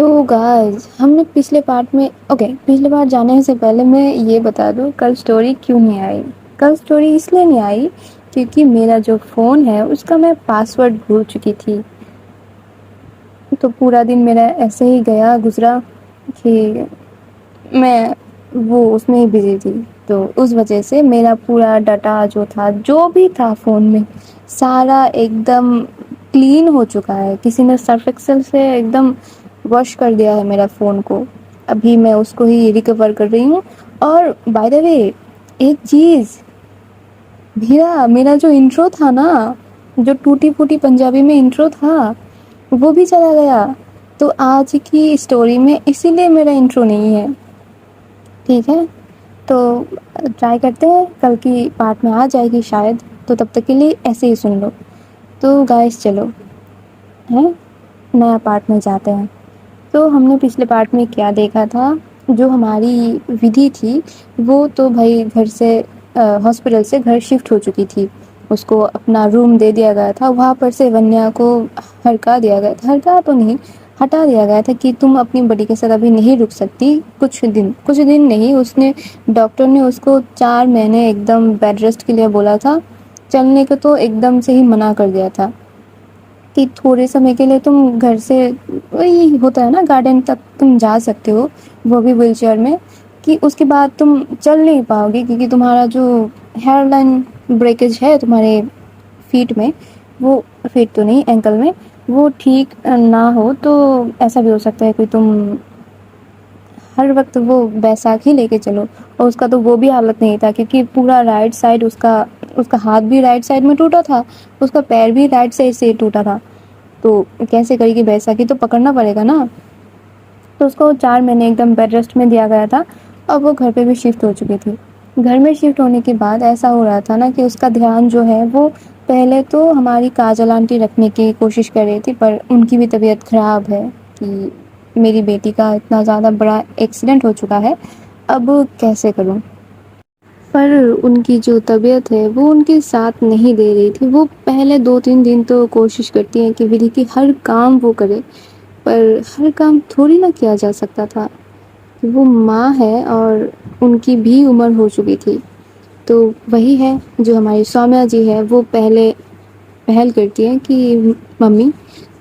تو گائز ہم نے پچھلے پارٹ میں پچھلے پارٹ جانے سے پہلے میں یہ بتا دوں کل سٹوری کیوں نہیں آئی. کل سٹوری اس لیے نہیں آئی کیونکہ میرا جو فون ہے اس کا میں پاسورڈ بھول چکی تھی. تو پورا دن میرا ایسے ہی گزرا کہ میں اس میں ہی بزی تھی. تو اس وجہ سے میرا پورا ڈاٹا جو بھی تھا فون میں سارا ایک دم کلین ہو چکا ہے. کسی نے سرف ایکسل سے ایک دم واش کر دیا ہے میرا فون کو. ابھی میں اس کو ہی ریکور کر رہی ہوں. اور بائی دا وے ایک چیز بھیا، میرا جو انٹرو تھا نا، جو ٹوٹی پھوٹی پنجابی میں انٹرو تھا وہ بھی چلا گیا. تو آج کی اسٹوری میں اسی لیے میرا انٹرو نہیں ہے. ٹھیک ہے، تو ٹرائی کرتے ہیں کل کی پارٹ میں آ جائے گی شاید. تو تب تک کے لیے ایسے ہی سن لو. تو گائز چلو نیا پارٹ میں جاتے ہیں. تو ہم نے پچھلے پارٹ میں کیا دیکھا تھا، جو ہماری ودھی تھی وہ تو بھائی گھر سے ہاسپٹل سے گھر شفٹ ہو چکی تھی. اس کو اپنا روم دے دیا گیا تھا. وہاں پر سے ونیا کو ہڑکا دیا گیا تھا، ہڑکا تو نہیں، ہٹا دیا گیا تھا کہ تم اپنی بڑی کے ساتھ ابھی نہیں رک سکتی. کچھ دن نہیں، اس نے ڈاکٹر نے اس کو 4 مہینے ایک دم بیڈ ریسٹ کے لیے بولا تھا. چلنے کو تو ایک دم سے ہی منع کر دیا تھا کہ تھوڑے سمے کے لیے تم گھر سے، وہی ہوتا ہے نا، گارڈن تک تم جا سکتے ہو، وہ بھی ویل چیئر میں، کہ اس کے بعد تم چل نہیں پاؤ گی کیونکہ تمہارا جو ہیئر لائن بریکیج ہے تمہارے فیٹ میں، وہ فیٹ تو نہیں اینکل میں، وہ ٹھیک نہ ہو. تو ایسا بھی ہو سکتا ہے کہ تم ہر وقت وہ بیساکھی لے کے چلو. اور اس کا تو وہ بھی حالت نہیں تھا کیونکہ پورا رائٹ سائڈ اس کا ہاتھ بھی رائٹ سائڈ میں ٹوٹا تھا، اس کا پیر بھی رائٹ سائڈ سے ٹوٹا تھا. تو کیسے کرے گی بیساکھی؟ تو پکڑنا پڑے گا نا. تو اس کو 4 مہینے ایک دم بیڈ ریسٹ میں دیا گیا تھا. اور وہ گھر پہ بھی شفٹ ہو چکی تھی. گھر میں شفٹ ہونے کے بعد ایسا ہو رہا تھا نا کہ اس کا دھیان جو ہے وہ پہلے تو ہماری کاجل آنٹی رکھنے کی کوشش کر رہی تھی، پر ان کی بھی طبیعت خراب ہے کہ میری بیٹی کا اتنا زیادہ بڑا ایکسیڈنٹ ہو چکا ہے، اب کیسے کروں. پر ان کی جو طبیعت ہے وہ ان کے ساتھ نہیں دے رہی تھی. وہ پہلے 2-3 دن تو کوشش کرتی ہیں کہ ودھی کی ہر کام وہ کرے، پر ہر کام تھوڑی نہ کیا جا سکتا تھا. وہ ماں ہے اور ان کی بھی عمر ہو چکی تھی. تو وہی ہے جو ہماری سومیا جی ہے، وہ پہل کرتی ہے کہ ممی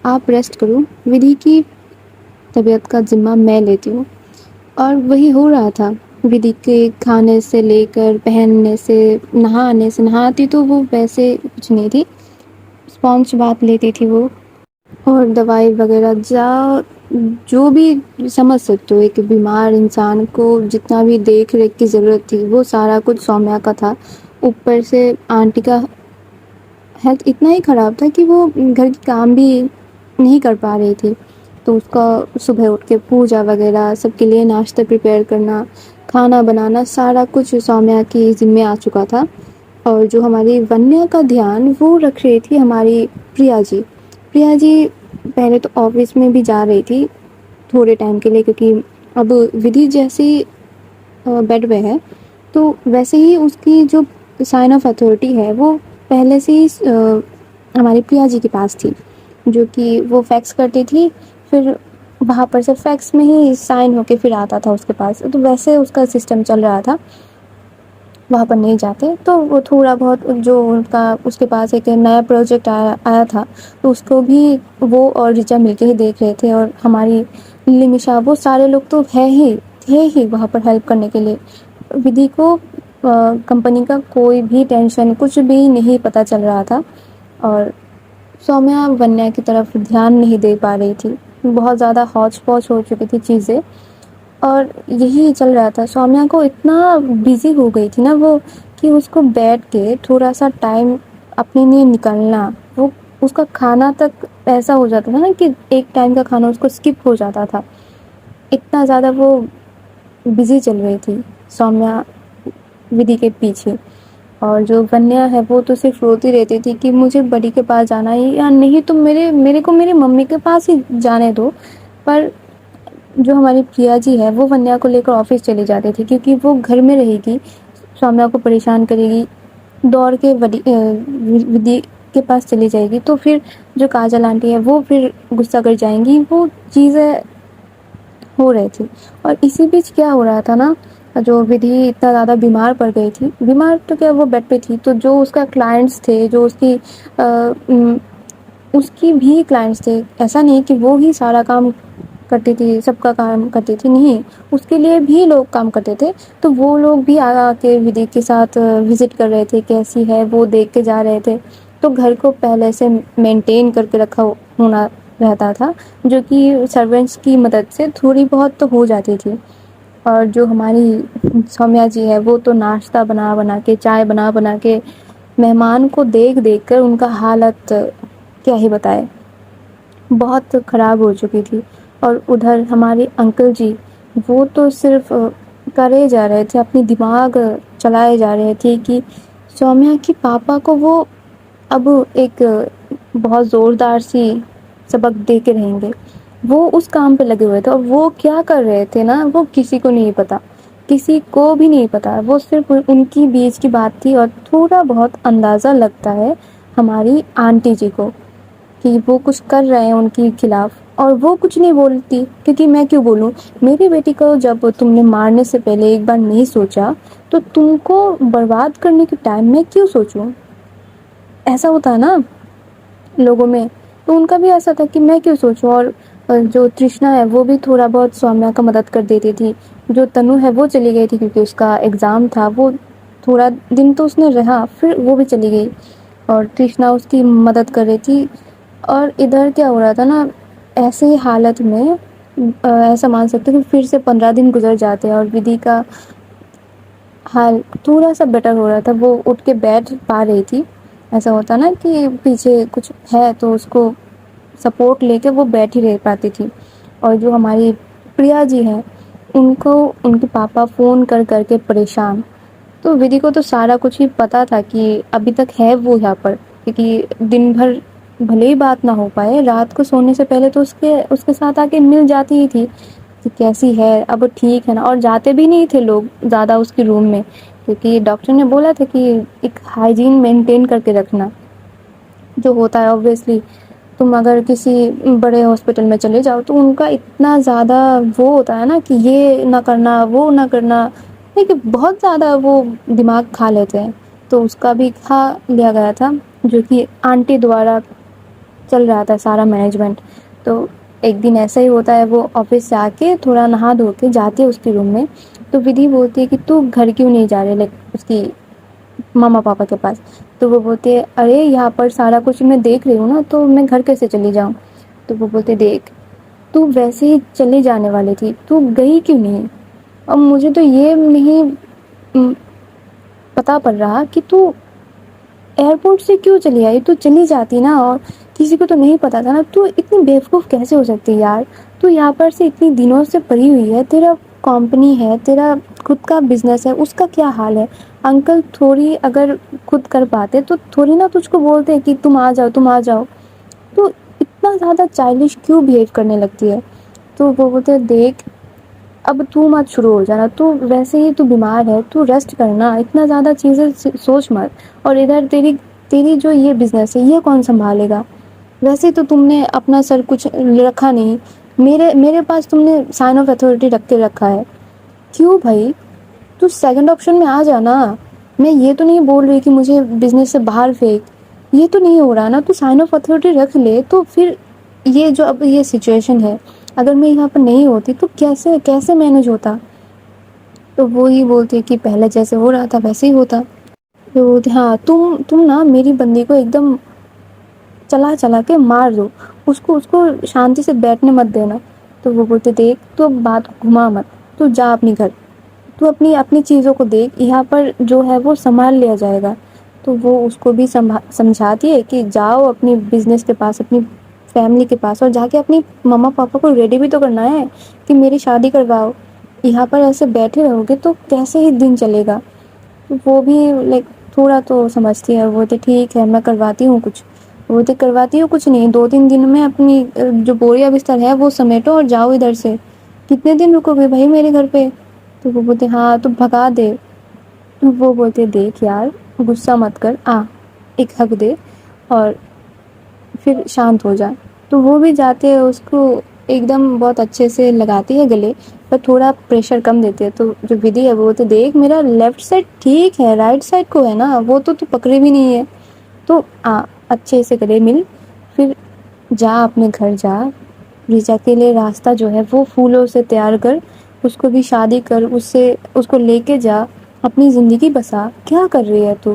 آپ ریسٹ کرو، ودھی کی طبیعت کا ذمہ میں لیتی ہوں. اور وہی ہو رہا تھا. ودھی کے کھانے سے لے کر پہننے سے، نہاتی تو وہ ویسے کچھ نہیں تھی، اسپونج بات لیتی تھی وہ. اور دوائی وغیرہ جو بھی سمجھ سکتے ہو، ایک بیمار انسان کو جتنا بھی دیکھ ریکھ کی ضرورت تھی وہ سارا کچھ سومیا کا تھا. اوپر سے آنٹی کا ہیلتھ اتنا ہی خراب تھا کہ وہ گھر کی کام بھی نہیں کر پا رہی تھی. تو اس کا صبح اٹھ کے پوجا وغیرہ، سب کے لیے ناشتہ پریپیئر کرنا، کھانا بنانا، سارا کچھ سومیا کی ذمہ آ چکا تھا. اور جو ہماری ونیا کا دھیان وہ رکھ رہی تھی ہماری پریا جی پہلے تو آفس میں بھی جا رہی تھی تھوڑے ٹائم کے لیے، کیونکہ اب ودھی جیسی بیڈ پہ ہے تو ویسے ہی اس کی جو سائن آف اتھارٹی ہے وہ پہلے سے ہی ہماری پریا جی کے پاس تھی، جو کہ وہ فیکس کرتی تھی، پھر وہاں پر سے فیکس میں ہی سائن ہو کے پھر آتا تھا اس کے پاس. تو ویسے اس کا سسٹم چل رہا تھا، وہاں پر نہیں جاتے. تو وہ تھوڑا بہت جو اس کے پاس ایک نیا پروجیکٹ آیا تھا تو اس کو بھی وہ اور رچا مل کے ہی دیکھ رہے تھے. اور ہماری لمشا، وہ سارے لوگ تو تھے ہی وہاں پر ہیلپ کرنے کے لیے. ودھی کو کمپنی کا کوئی بھی ٹینشن کچھ بھی نہیں پتہ چل رہا تھا. اور سومیا ونیا کی طرف دھیان نہیں دے پا رہی تھی، بہت زیادہ ہوچ پوچ ہو چکی تھی چیزیں. اور یہی چل رہا تھا. سومیا کو اتنا بزی ہو گئی تھی نا وہ، کہ اس کو بیٹھ کے تھوڑا سا ٹائم اپنے لیے نکلنا، وہ اس کا کھانا تک ایسا ہو جاتا تھا نا کہ ایک ٹائم کا کھانا اس کو اسکپ ہو جاتا تھا. اتنا زیادہ وہ بزی چل رہی تھی سومیا ودھی کے پیچھے. اور جو ونیا ہے وہ تو صرف روتی رہتی تھی کہ مجھے بڑی کے پاس جانا ہے، یا نہیں تو میرے کو میری ممی کے پاس ہی جانے دو. پر جو ہماری پریا جی ہے وہ ونیا کو لے کر آفس چلی جاتی تھی، کیونکہ وہ گھر میں رہے گی، سومیا کو پریشان کرے گی، دوڑ کے ودھی کے پاس چلی جائے گی، تو پھر جو کاجل آنٹی ہے وہ پھر غصہ کر جائیں گی. وہ چیزیں ہو رہے تھے. اور اسی بیچ کیا ہو رہا تھا نا، جو ودھی اتنا زیادہ بیمار پڑ گئی تھی، بیمار تو کیا وہ بیڈ پہ تھی، تو جو اس کا کلائنٹس تھے، جو اس کی بھی کلائنٹس تھے، ایسا نہیں کہ وہ ہی سارا کام کرتی تھی، سب کا کام کرتی تھی، نہیں، اس کے لیے بھی لوگ کام کرتے تھے. تو وہ لوگ بھی آ کے ودھی کے ساتھ وزٹ کر رہے تھے، کیسی ہے وہ دیکھ کے جا رہے تھے. تو گھر کو پہلے سے مینٹین کر کے رکھا ہونا رہتا تھا، جو کہ سرونٹس کی مدد سے تھوڑی بہت تو ہو جاتی تھی. اور جو ہماری سومیا جی ہے، وہ تو ناشتہ بنا بنا کے، چائے بنا بنا کے، مہمان کو دیکھ دیکھ کر ان کا حالت کیا ہی بتائے، بہت خراب ہو چکی تھی. اور ادھر ہمارے انکل جی، وہ تو صرف کرے جا رہے تھے، اپنی دماغ چلائے جا رہے تھے کہ سومیا کی پاپا کو وہ اب ایک بہت زوردار سی سبق دے کے رہیں گے. وہ اس کام پہ لگے ہوئے تھے، اور وہ کیا کر رہے تھے نا، وہ کسی کو نہیں پتا، کسی کو بھی نہیں پتا. وہ صرف ان کی بیچ کی بات تھی. اور تھوڑا بہت اندازہ لگتا ہے ہماری آنٹی جی کو کہ وہ کچھ کر رہے ہیں ان کے خلاف، اور وہ کچھ نہیں بولتی، کیونکہ میں کیوں بولوں، میری بیٹی کو جب تم نے مارنے سے پہلے ایک بار نہیں سوچا تو تم کو برباد کرنے کے ٹائم میں کیوں سوچوں. ایسا ہوتا ہے نا لوگوں میں، تو ان کا بھی ایسا تھا کہ میں کیوں سوچوں. اور جو ترشنا ہے، وہ بھی تھوڑا بہت سومیا کا مدد کر دیتی تھی. جو تنو ہے، وہ چلی گئی تھی کیونکہ اس کا ایگزام تھا، وہ تھوڑا دن تو اس نے رہا، پھر وہ بھی چلی گئی، اور ترشنا اس کی مدد کر رہی تھی. اور ادھر کیا ہو رہا تھا نا، ایسے ہی حالت میں ایسا مان سکتے کہ پھر سے 15 دن گزر جاتے، اور ودھی کا حال تھوڑا سا بیٹر ہو رہا تھا. وہ اٹھ کے بیٹھ پا رہی تھی. ایسا ہوتا نا کہ پیچھے کچھ ہے تو اس کو سپورٹ لے کے وہ بیٹھ ہی رہ پاتی تھی. اور جو ہماری پریا جی ہیں، ان کو ان کے پاپا فون کر کر کے پریشان. تو ودھی کو تو سارا کچھ ہی پتا تھا کہ ابھی تک ہے وہ یہاں پر، کیونکہ دن بھر بھلے ہی بات نہ ہو پائے، رات کو سونے سے پہلے تو اس کے ساتھ آ کے مل جاتی ہی تھی کہ کیسی ہے، اب ٹھیک ہے نا. اور جاتے بھی نہیں تھے لوگ زیادہ اس کے روم میں، کیونکہ ڈاکٹر نے بولا تھا کہ ایک ہائیجین مینٹین کر کے رکھنا، جو ہوتا ہے اوبویسلی. تم اگر کسی بڑے ہاسپٹل میں چلے جاؤ تو ان کا اتنا زیادہ وہ ہوتا ہے نا کہ یہ نہ کرنا، وہ نہ کرنا، لیکن بہت زیادہ وہ دماغ کھا لیتے ہیں. تو اس کا بھی کھا لیا گیا تھا، جو کہ آنٹی دوارا چل رہا تھا سارا مینجمنٹ. تو ایک دن ایسا ہی ہوتا ہے، وہ آفس سے آ کے تھوڑا نہا دھو کے جاتی ہے اس کے روم میں. تو ودھی بولتی ہے کہ تو گھر کیوں نہیں جا رہے، لائک اس کی ماما پاپا کے پاس. تو وہ بولتے ہیں ارے یہاں پر سارا کچھ میں دیکھ رہی ہوں نا، تو میں گھر کیسے چلی جاؤں. تو وہ بولتے دیکھ، تو ویسے ہی چلی جانے والی تھی، تو گئی کیوں نہیں. اور مجھے تو یہ نہیں پتا پڑ رہا کہ تو ایئرپورٹ سے کیوں چلی آئی، تو چلی جاتی نا. اور کسی کو تو نہیں پتا تھا نا، تو اتنی بیوقوف کیسے ہو سکتی یار. تو یہاں پر سے اتنی دنوں سے پڑی ہوئی ہے، تیرا کمپنی ہے، تیرا خود کا بزنس ہے، اس کا کیا حال ہے. انکل تھوڑی اگر خود کر پاتے تو تھوڑی نا تجھ کو بولتے کہ تم آ جاؤ، تم آ جاؤ. تو اتنا زیادہ چائلڈش کیوں بہیو کرنے لگتی ہے. تو وہ بولتے دیکھ، اب تو مت شروع ہو جانا، تو ویسے ہی تو بیمار ہے، تو ریسٹ کرنا، اتنا زیادہ چیزیں سوچ مت. اور ادھر تیری جو یہ بزنس ہے، یہ کون سنبھالے گا. ویسے تو تم نے اپنا سر کچھ رکھا نہیں، میرے پاس تم نے سائن آف اتھارٹی رکھ کے رکھا ہے. کیوں بھائی، تو سیکنڈ آپشن میں آ جانا. میں یہ تو نہیں بول رہی کہ مجھے بزنس سے باہر پھینک، یہ تو نہیں ہو رہا نا. تو سائن آف اتھارٹی رکھ لے. تو پھر یہ جو اب یہ سچویشن ہے، اگر میں یہاں پر نہیں ہوتی تو کیسے مینج ہوتا. تو وہی بولتے کہ پہلے جیسے ہو رہا تھا ویسے ہی ہوتا. تو ہاں، تم نا میری بندی کو ایک دم چلا چلا کے مار دو، اس کو شانتی سے بیٹھنے مت دینا. تو وہ بولتے دیکھ، تو بات گھما مت، تو جا اپنی گھر، تو اپنی چیزوں کو دیکھ، یہاں پر جو ہے وہ سنبھال لیا جائے گا. تو وہ اس کو بھی سمجھاتی ہے کہ جاؤ اپنی بزنس کے پاس، اپنی فیملی کے پاس، اور جا کے اپنی مما پاپا کو ریڈی بھی تو کرنا ہے کہ میری شادی کرواؤ. یہاں پر ایسے بیٹھے رہو گے تو کیسے ہی دن چلے گا. وہ بھی لائک تھوڑا تو سمجھتی ہے. وہ تو ٹھیک ہے، میں کرواتی ہوں کچھ، وہ تو کرواتی ہوں کچھ نہیں، 2-3 دن میں اپنی جو بوریا بستر ہے وہ سمیٹو اور جاؤ ادھر سے. کتنے دن رکو گے بھائی میرے گھر پہ. تو وہ بولتے ہاں تو بھگا دے. وہ بولتے دیکھ یار، غصہ مت کر، ایک حق دے اور پھر شانت ہو جائے. تو وہ بھی جاتے ہیں اس کو ایک دم بہت اچھے سے لگاتی ہے گلے پر تھوڑا پریشر کم دیتی ہے. تو جو ودھی ہے وہ تو دیکھ میرا لیفٹ سائڈ ٹھیک ہے, رائٹ سائڈ کو ہے نا, وہ تو پکڑے بھی نہیں ہے. تو اچھے سے گلے مل, پھر جا اپنے گھر جا, ریچا کے لیے راستہ جو ہے وہ پھولوں سے تیار کر, اس کو بھی شادی کر, اس کو لے کے جا, اپنی زندگی بسا. کیا کر رہی ہے تو,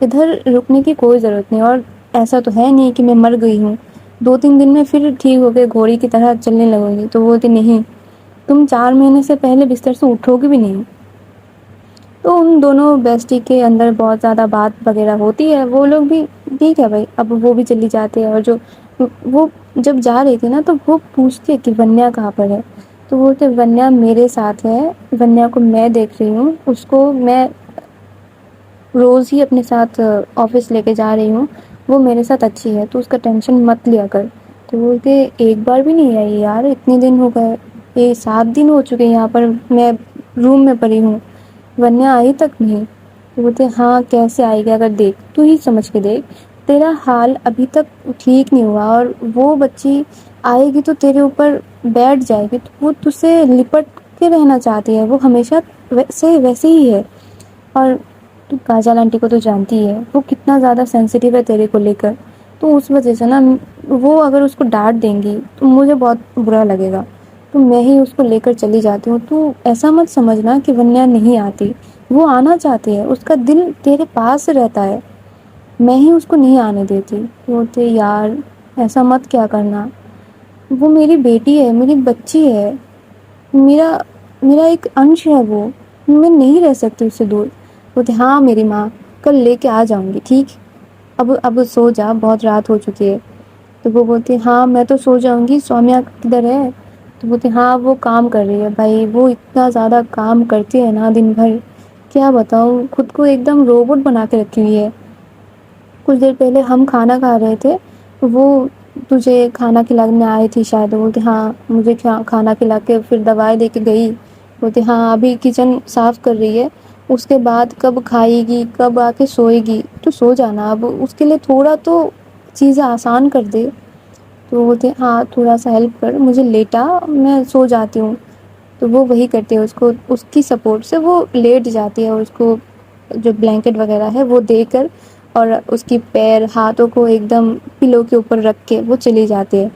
ادھر رکنے کی کوئی ضرورت نہیں. اور ایسا تو ہے نہیں کہ میں مر گئی ہوں, 2-3 دن میں پھر ٹھیک ہو کے گھوڑی کی طرح چلنے لگوں گی. تو بولتی نہیں, تم 4 مہینے سے پہلے بستر سے اٹھو گی بھی نہیں. تو ان دونوں بیسٹی کے اندر بہت زیادہ بات وغیرہ ہوتی ہے. وہ لوگ بھی ٹھیک ہے بھائی, اب وہ بھی چلی جاتے ہیں. اور جو وہ جب جا رہی تھی نا تو وہ پوچھتی ہے کہ ونیا کہاں پر ہے. تو وہ بولتے ونیا میرے ساتھ ہے, ونیا کو میں دیکھ رہی ہوں, اس کو میں روز ہی اپنے ساتھ آفس لے کے جا رہی ہوں, وہ میرے ساتھ اچھی ہے, تو اس کا ٹینشن مت لیا کر. تو بولتے ایک بار بھی نہیں آئی یار, اتنے دن ہو گئے, 7 دن ہو چکے یہاں پر میں روم میں پڑی ہوں, ونیا آئی تک نہیں. تو بولتے ہاں کیسے آئے گا, اگر دیکھ تو ہی سمجھ کے دیکھ, تیرا حال ابھی تک ٹھیک نہیں ہوا, اور وہ بچی آئے گی تو تیرے اوپر بیٹھ جائے گی, تو وہ تجھ سے لپٹ کے رہنا چاہتی ہے, وہ ہمیشہ ویسے ہی ہے. اور تو کاجل آنٹی کو تو جانتی ہے, وہ کتنا زیادہ سینسیٹیو ہے تیرے کو لے کر. تو اس وجہ سے نا وہ اگر اس کو ڈانٹ دیں گی تو مجھے بہت برا لگے گا, تو میں ہی اس کو لے کر چلی جاتی ہوں. تو ایسا مت سمجھنا کہ ونیا نہیں آتی, وہ آنا چاہتی ہے, اس کا دل تیرے پاس رہتا ہے, میں ہی اس کو نہیں آنے دیتی. بولتے یار ایسا مت کیا کرنا, وہ میری بیٹی ہے, میری بچی ہے, میرا ایک انش ہے, وہ میں نہیں رہ سکتی اس سے دور. بولتے ہاں میری ماں, کل لے کے آ جاؤں گی ٹھیک, اب سو جا, بہت رات ہو چکی ہے. تو وہ بولتی ہاں میں تو سو جاؤں گی, سومیا کدھر ہے. تو بولتی ہاں وہ کام کر رہی ہے. بھائی وہ اتنا زیادہ کام کرتی ہے نا دن بھر, کیا بتاؤں, خود کو ایک دم روبوٹ بنا کے رکھی ہوئی ہے. کچھ دیر پہلے ہم کھانا کھا رہے تھے, وہ تجھے کھانا کھلانے آئی تھی شاید. بولتے ہاں مجھے کھانا کھلا کے پھر دوائی دے کے گئی. بولتے ہاں ابھی کچن صاف کر رہی ہے, اس کے بعد کب کھائے گی, کب آ کے سوئے گی. تو سو جانا, اب اس کے لیے تھوڑا تو چیزیں آسان کر دے. تو بولتے ہاں تھوڑا سا ہیلپ کر, مجھے لیٹا, میں سو جاتی ہوں. تو وہ وہی کرتی ہے, اس کی سپورٹ سے وہ لیٹ جاتی ہے, اور اس کو جو بلینکٹ وغیرہ ہے وہ دے کر, اور اس کی پیر ہاتھوں کو ایک دم پلو کے اوپر رکھ کے وہ چلی جاتی ہے.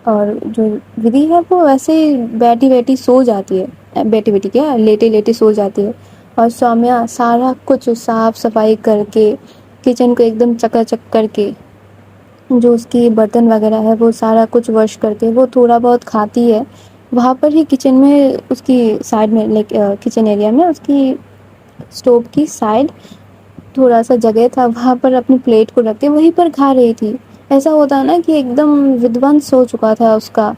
اور جو ودھی ہے وہ ایسے ہی بیٹھی سو جاتی ہے, بیٹی کیا لیٹے لیٹے سو جاتی ہے. اور سومیا سارا کچھ صاف صفائی کر کے, کچن کو ایک دم چکا چک کر کے, جو اس کی برتن وغیرہ ہے وہ سارا کچھ واش کر کے, وہ تھوڑا بہت کھاتی ہے وہاں پر ہی کچن میں, اس کی سائڈ میں, کچن ایریا میں اس کی اسٹوو کی سائڈ تھوڑا سا جگہ تھا, وہاں پر اپنی پلیٹ کو رکھتے وہیں پر کھا رہی تھی. ایسا ہوتا ہے نا کہ ایک دم ودوانس ہو چکا تھا اس کا,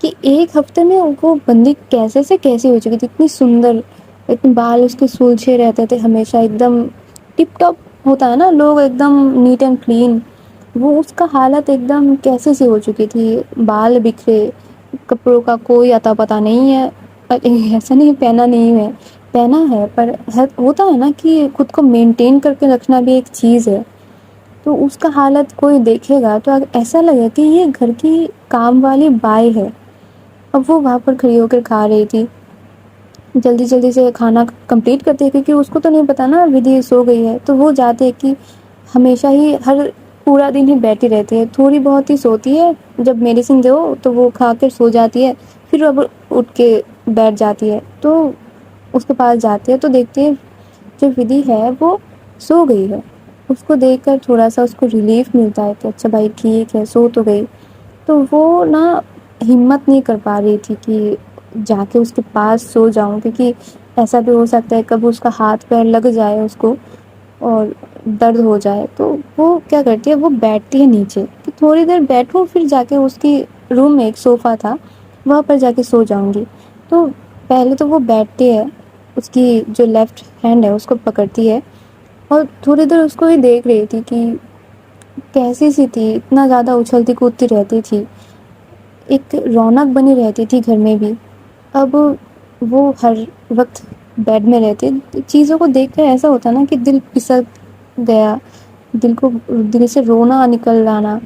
کہ ایک ہفتے میں وہ بندی کیسے سے کیسی ہو چکی تھی, اتنی سندر, اتنے بال اس کے سلجھے رہتے تھے ہمیشہ, ایک دم ٹپ ٹاپ ہوتا ہے نا لوگ, ایک دم نیٹ اینڈ کلین. وہ اس کا حالت ایک دم کیسے سی ہو چکی تھی, بال بکھرے, کپڑوں کا کوئی اتا پتا نہیں ہے. ایسا نہیں پہنا نہیں ہے, پہنا ہے, پر ہوتا ہے نا کہ خود کو مینٹین کر کے رکھنا بھی ایک چیز ہے. تو اس کا حالت کوئی دیکھے گا تو ایسا لگے کہ یہ گھر کی کام والی بائی ہے. اب وہ وہاں پر کھڑی ہو کر کھا رہی تھی, جلدی جلدی سے کھانا کمپلیٹ کرتے, کیونکہ اس کو تو نہیں پتا نا ودھی سو گئی ہے. تو وہ جاتے کہ ہمیشہ ہی پورا دن ہی بیٹھی رہتی ہے, تھوڑی بہت ہی سوتی ہے, جب میڈیسن دو تو وہ کھا کر سو جاتی ہے, پھر اب اٹھ کے بیٹھ جاتی ہے. تو اس کے پاس جاتی ہے تو دیکھتی ہے جو ودھی ہے وہ سو گئی ہے. اس کو دیکھ کر تھوڑا سا اس کو ریلیف ملتا ہے کہ اچھا بھائی ٹھیک ہے, سو تو گئی. تو وہ نا ہمت نہیں کر پا رہی تھی کہ جا کے اس کے پاس سو جاؤں, کیونکہ ایسا بھی ہو سکتا ہے کب اس کا ہاتھ پیر لگ جائے اس کو اور درد ہو جائے. تو وہ کیا کرتی ہے, وہ بیٹھتی ہے نیچے کہ تھوڑی دیر بیٹھوں, پھر جا کے اس کی روم میں ایک صوفہ تھا وہاں پر جا کے سو جاؤں گی. تو پہلے تو وہ بیٹھتی ہے, اس کی جو لیفٹ ہینڈ ہے اس کو پکڑتی ہے, اور تھوڑی دیر اس کو ہی دیکھ رہی تھی کہ کیسی سی تھی, اتنا زیادہ اچھلتی کودتی رہتی تھی, ایک رونق بنی رہتی تھی گھر میں بھی. اب وہ ہر وقت بیڈ میں رہتی, چیزوں کو دیکھ کر ایسا ہوتا نا کہ دل پسک گیا, دل سے رونا نکل لانا.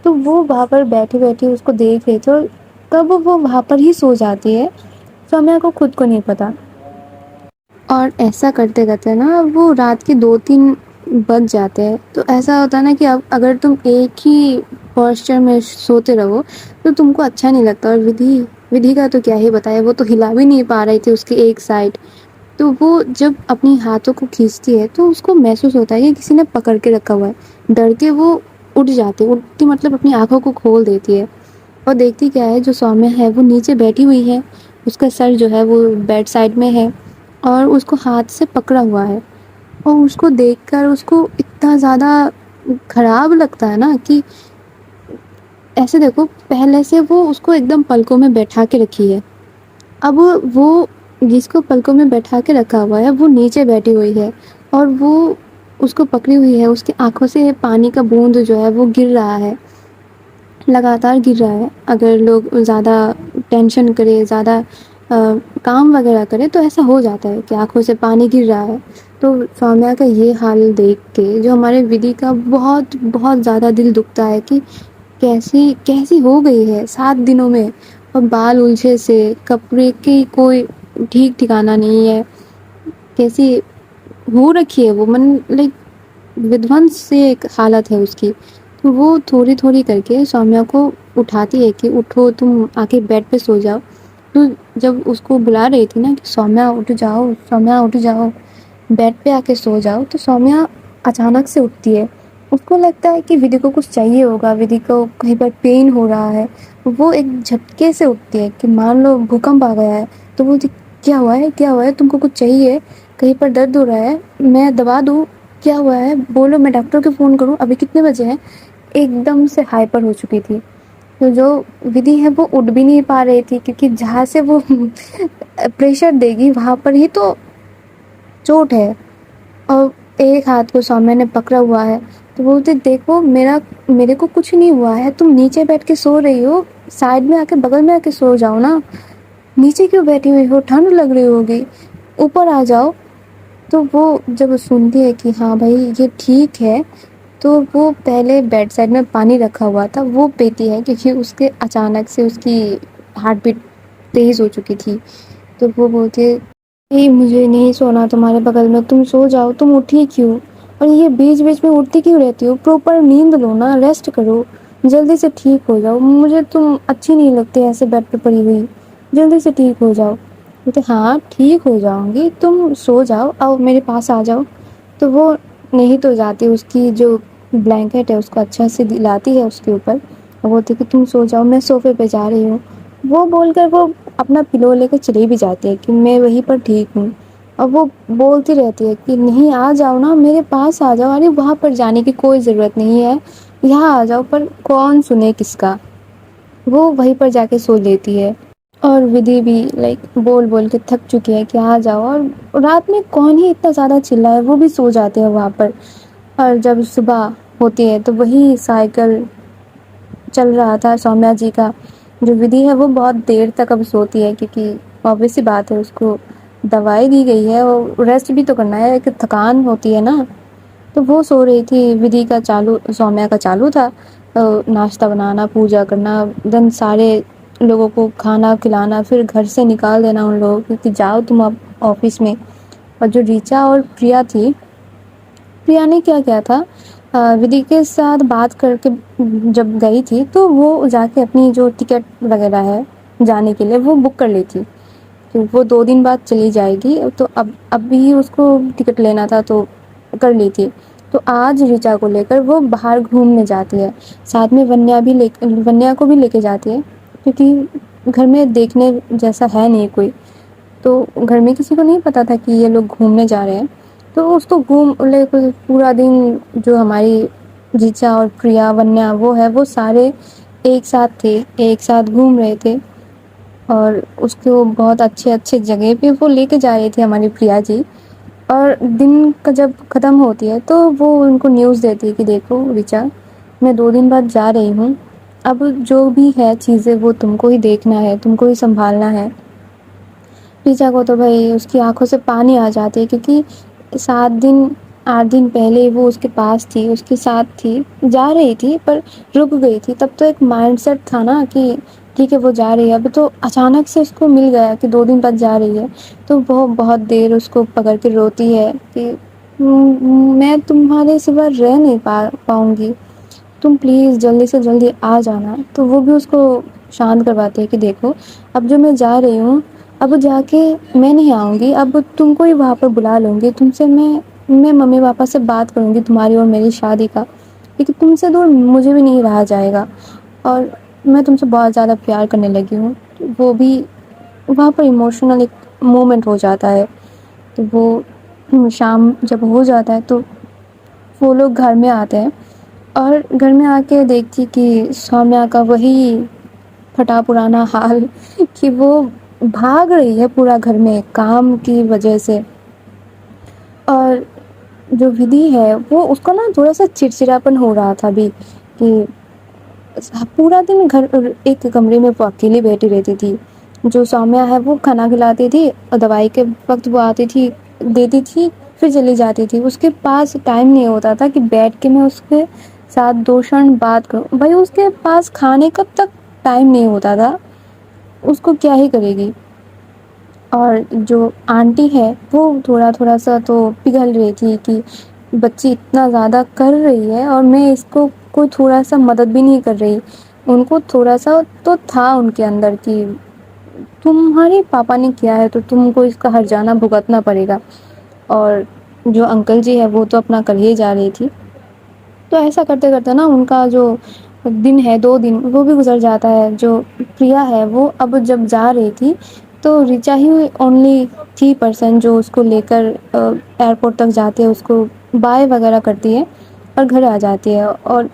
تو وہ وہاں پر بیٹھے بیٹھے اس کو دیکھ رہے تھے, اور کب وہ وہاں پر ہی سو جاتی ہے، سومیا کو خود کو نہیں پتا۔ اور ایسا کرتے کرتے نا وہ رات کے 2-3 بج جاتے ہیں۔ تو ایسا ہوتا ہے نا کہ اب اگر تم ایک ہی پوسچر میں سوتے رہو تو تم کو اچھا نہیں لگتا۔ اور ودھی کا تو کیا ہی بتائے، وہ تو ہلا بھی نہیں پا رہی تھی اس کے ایک سائڈ۔ تو وہ جب اپنی ہاتھوں کو کھینچتی ہے تو اس کو محسوس ہوتا ہے کہ کسی نے پکڑ کے رکھا ہوا ہے۔ ڈر کے وہ اٹھتی مطلب اپنی آنکھوں کو کھول دیتی ہے اور دیکھتی کیا ہے، جو سومیا ہے وہ نیچے بیٹھی ہوئی ہے، اس کا سر جو ہے وہ بیڈ سائڈ میں ہے اور اس کو ہاتھ سے پکڑا ہوا ہے۔ اور اس کو دیکھ کر اس کو اتنا زیادہ خراب لگتا ہے نا کہ ایسے دیکھو، پہلے سے وہ اس کو ایک دم پلکوں میں بیٹھا کے رکھی ہے، اب وہ جس کو پلکوں میں بیٹھا کے رکھا ہوا ہے وہ نیچے بیٹھی ہوئی ہے اور وہ اس کو پکڑی ہوئی ہے، اس کی آنکھوں سے پانی کا بوند جو ہے وہ گر رہا ہے، لگاتار گر رہا ہے۔ اگر لوگ زیادہ ٹینشن کرے، زیادہ کام وغیرہ کرے تو ایسا ہو جاتا ہے کہ آنکھوں سے پانی گر رہا ہے۔ تو سومیا کا یہ حال دیکھ کے جو ہمارے ودھی کا بہت بہت زیادہ دل دکھتا ہے کہ کیسی ہو گئی ہے 7 دنوں میں، اور بال الجھے سے، کپڑے کی کوئی ٹھیک ٹھکانا نہیں ہے، کیسی ہو رکھی ہے وہ، لائک ودھونس سے ایک حالت ہے اس کی۔ تو وہ تھوڑی تھوڑی کر کے سومیا کو اٹھاتی ہے کہ اٹھو، تم آ کے بیڈ پہ سو جاؤ۔ تو جب اس کو بلا رہی تھی نا کہ سومیا اٹھ جاؤ، سومیا اٹھ جاؤ، بیڈ پہ آ کے سو جاؤ، تو سومیا اچانک سے اٹھتی ہے۔ اس کو لگتا ہے کہ ودھی کو کچھ چاہیے ہوگا، ودھی کو کہیں پر پین ہو رہا ہے۔ وہ ایک جھٹکے سے اٹھتی ہے کہ مان لو بھوکمپ آ گیا ہے۔ تو وہ کیا ہوا ہے، کیا ہوا ہے، تم کو کچھ چاہیے، کہیں پر درد ہو رہا ہے، میں دوا دوں، کیا ہوا ہے بولو، میں ڈاکٹر کو فون کروں، ابھی کتنے بجے ہیں۔ ایک دم سے ہائپر ہو چکی تھی۔ تو جو ودھی ہے وہ اٹھ بھی نہیں پا رہی تھی، کیونکہ جہاں سے وہ پریشر دے گی وہاں پر ہی تو چوٹ ہے، اور ایک ہاتھ کو سومیا نے پکڑا ہوا ہے۔ تو بولتے دیکھو میرے کو کچھ نہیں ہوا ہے، تم نیچے بیٹھ کے سو رہی ہو، سائڈ میں آ کے بغل میں آ کے سو جاؤ نا، نیچے کیوں بیٹھی ہوئی ہو، ٹھنڈ لگ رہی ہوگی، اوپر آ جاؤ۔ تو وہ جب سنتی ہے کہ ہاں بھائی یہ ٹھیک ہے، تو وہ پہلے بیڈ سائڈ میں پانی رکھا ہوا تھا وہ پیتی ہے، کیونکہ اس کے اچانک سے اس کی ہارٹ بیٹ تیز ہو چکی تھی۔ تو وہ بولتی ہے نہیں مجھے نہیں سونا تمہارے بغل میں، تم سو جاؤ، تم اٹھی کیوں، اور یہ بیچ بیچ میں اٹھتی کیوں رہتی ہو، پراپر نیند لو نا، ریسٹ کرو، جلدی سے ٹھیک ہو جاؤ، مجھے تم اچھی نہیں لگتی ایسے بیڈ پہ پڑی ہوئی، جلدی سے ٹھیک ہو جاؤ۔ بولتے ہاں ٹھیک ہو جاؤں گی، تم سو جاؤ، آؤ میرے پاس آ جاؤ۔ تو وہ نہیں تو جاتی، اس کی جو بلینکٹ ہے اس کو اچھا سے دلاتی ہے اس کے اوپر، اور بولتی کہ تم سو جاؤ، میں صوفے پہ جا رہی ہوں۔ وہ بول کر وہ اپنا پلو لے کے چلی بھی جاتی ہے کہ میں وہیں پر ٹھیک ہوں، اور وہ بولتی رہتی ہے کہ نہیں آ جاؤ نا میرے پاس آ جاؤ، ارے وہاں پر جانے کی کوئی ضرورت نہیں ہے، یہاں آ جاؤ، پر کون سنے کس کا، وہ وہیں پر جا کے سو لیتی ہے۔ اور ودھی بھی لائک بول بول کے تھک چکی ہے کہ آ جاؤ، اور رات میں کون ہی اتنا زیادہ چلائے، وہ بھی سو جاتے ہیں وہاں پر۔ اور جب صبح ہوتی ہے تو وہی سائیکل چل رہا تھا سومیا جی کا۔ جو ودھی ہے وہ بہت دیر تک اب سوتی ہے، کیونکہ obvious سی بات ہے، اس کو دوائی دی گئی ہے اور ریسٹ بھی تو کرنا ہے، کہ تھکان ہوتی ہے نا۔ تو وہ سو رہی تھی، ودھی کا سومیا کا چالو تھا ناشتہ بنانا، پوجا کرنا، دن سارے لوگوں کو کھانا کھلانا، پھر گھر سے نکال دینا ان لوگوں کو کہ جاؤ تم اب آفس میں۔ اور جو ریچا اور پریا تھی، پریا نے کیا کیا تھا، ودھی کے ساتھ بات کر کے جب گئی تھی تو وہ جا کے اپنی جو ٹکٹ وغیرہ ہے جانے کے لیے وہ بک کر لی تھی، کہ وہ 2 دن بعد چلی جائے گی، تو اب بھی اس کو ٹکٹ لینا تھا تو کر لی تھی۔ تو آج ریچا کو لے کر وہ باہر گھومنے جاتی ہے، ساتھ میں ونیا کو بھی لے کے جاتی ہے، کیونکہ گھر میں دیکھنے جیسا ہے نہیں کوئی، تو گھر میں کسی کو نہیں پتا تھا کہ یہ لوگ گھومنے جا رہے ہیں۔ تو اس کو پورا دن جو ہماری ریچا اور پریا ونیا وہ سارے ایک ساتھ تھے، ایک ساتھ گھوم رہے تھے، اور اس کو بہت اچھے اچھے جگہ پہ وہ لے کے جا رہی تھی ہماری پریا جی۔ اور دن کا جب ختم ہوتی ہے تو وہ ان کو نیوز دیتی ہے کہ دیکھو ریچا، میں 2 دن بعد جا رہی ہوں، اب جو بھی ہے چیزیں وہ تم کو ہی دیکھنا ہے، تم کو ہی سنبھالنا ہے۔ ریچا کو تو بھائی اس کی آنکھوں سے پانی آ جاتے ہے، کیونکہ 7 دن 8 دن پہلے وہ اس کے پاس تھی، اس کے ساتھ تھی، جا رہی تھی پر رک گئی تھی، تب تو ایک مائنڈ سیٹ تھا نا کہ ٹھیک ہے وہ جا رہی ہے، اب تو اچانک سے اس کو مل گیا کہ 2 دن بعد جا رہی ہے، تو وہ بہت دیر اس کو پکڑ کے روتی ہے کہ میں تمہارے سوا رہ نہیں پاؤں گی، تم پلیز جلدی سے جلدی آ جانا۔ تو وہ بھی اس کو شانت کرواتی ہے کہ دیکھو اب جو میں جا رہی ہوں، اب جا کے میں نہیں آؤں گی، اب تم کو ہی وہاں پر بلا لوں گی، تم سے میں ممی پاپا سے بات کروں گی تمہاری اور میری شادی کا، کیونکہ تم سے دور مجھے بھی نہیں رہا جائے گا، اور میں تم سے بہت زیادہ پیار کرنے لگی ہوں۔ وہ بھی وہاں پر ایموشنل ایک مومنٹ ہو جاتا ہے۔ تو وہ شام جب ہو جاتا ہے تو وہ لوگ گھر میں آتے ہیں، اور گھر میں آ کے دیکھتی کہ سومیہ کا وہی پھٹا پرانا حال کہ وہ بھاگ رہی ہے پورا گھر میں کام کی وجہ سے، اور جو ودھی ہے وہ اس کو نا تھوڑا سا چڑچڑاپن ہو رہا تھا ابھی، کہ پورا دن گھر ایک کمرے میں وہ اکیلی بیٹھی رہتی تھی۔ جو سومیہ ہے وہ کھانا کھلاتی تھی اور دوائی کے وقت وہ آتی تھی دیتی تھی پھر چلی جاتی تھی، اس کے پاس ٹائم نہیں ہوتا تھا کہ بیٹھ کے میں اس کے ساتھ 2 کھر بات کروں، بھائی اس کے پاس کھانے کب تک ٹائم نہیں ہوتا تھا، اس کو کیا ہی کرے گی۔ اور جو آنٹی ہے وہ تھوڑا تھوڑا سا تو پگھل رہی تھی کہ بچی اتنا زیادہ کر رہی ہے اور میں اس کو کوئی تھوڑا سا مدد بھی نہیں کر رہی۔ ان کو تھوڑا سا تو تھا ان کے اندر کہ تمہارے پاپا نے کیا ہے تو تم کو اس کا ہرجانہ بھگتنا پڑے گا، اور جو انکل جی ہے وہ تو اپنا کر ہی جا رہی تھی۔ تو ایسا کرتے کرتے نا ان کا جو دن ہے 2 دن وہ بھی گزر جاتا ہے۔ جو پریا ہے وہ اب جب جا رہی تھی تو ریچا ہی اونلی تھی پرسن جو اس کو لے کر ایئرپورٹ تک جاتی ہے، اس کو بائے وغیرہ کرتی ہے اور گھر آ جاتی ہے۔ اور